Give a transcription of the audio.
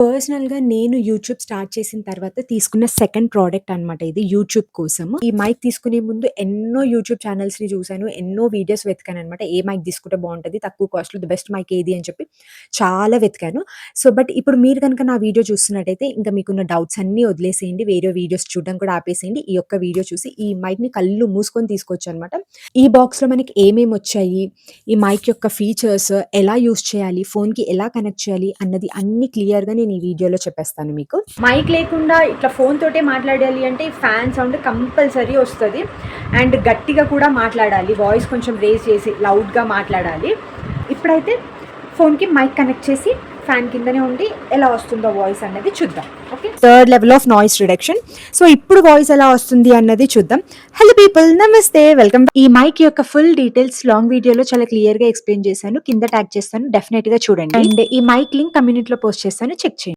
పర్సనల్‌గా నేను YouTube start చేసిన తర్వాత తీసుకున్న సెకండ్ ప్రోడక్ట్ అనమాట ఇది యూట్యూబ్ కోసము. ఈ మైక్ తీసుకునే ముందు ఎన్నో యూట్యూబ్ ఛానెల్స్‌ని చూసాను. ఎన్నో వీడియోస్ వెతికాననమాట. ఏ మైక్ తీసుకుంటే బావుంటది? తక్కువ కాస్ట్‌లో ది బెస్ట్ మైక్ ఏది అని చెప్పి చాలా వెతికాను. బట్ ఇప్పుడు మీరు గనుక నా వీడియో చూస్తున్నట్టయితే ఇంక మీకున్న డౌట్స్ అన్నీ వదిలేసేయండి. వేరే వీడియోస్ చూడడం కూడా ఆపేసేయండి. ఈ ఒక్క వీడియో చూసి ఈ మైక్‌ని కళ్ళు మూసుకొని తీసుకోవచ్చనమాట. ఈ బాక్స్‌లో మనకి ఏమేమొచ్చాయి? ఈ మైక్ యొక్క ఫీచర్స్ ఎలా యూజ్ చేయాలి? ఫోన్‌కి ఎలా కనెక్ట్ చేయాలి? అన్నది అన్నీ క్లియర్‌గా నేను ఈ వీడియోలో చెప్పేస్తాను మీకు. మైక్ లేకుండా ఇట్లా ఫోన్ తోటే మాట్లాడాలి అంటే ఫ్యాన్ సౌండ్ కంపల్సరీ వస్తది. అండ్ గట్టిగా కూడా మాట్లాడాలి. వాయిస్ కొంచెం రేజ్ చేసి లౌడ్‌గా మాట్లాడాలి. ఇప్పుడైతే ఫోన్‌కి మైక్ కనెక్ట్ చేసి ఫ్యాన్ కిందనే ఉండి ఎలా వస్తుందో వాయిస్ అన్నది చూద్దాం. Okay. Third level of noise reduction. ఇప్పుడు వాయిస్ ఎలా వస్తుంది అన్నది చూద్దాం. హలో పీపుల్, నమస్తే, వెల్కమ్. ఈ మైక్ యొక్క ఫుల్ డీటెయిల్స్ లాంగ్ వీడియోలో చాలా క్లియర్‌గా ఎక్స్‌ప్లెయిన్ చేశాను. కింద ట్యాగ్ చేస్తాను. డెఫినెట్‌గా చూడండి. అండ్ ఈ మైక్ లింక్ కమ్యూనిటీలో పోస్ట్ చేస్తాను. చెక్ చేయండి.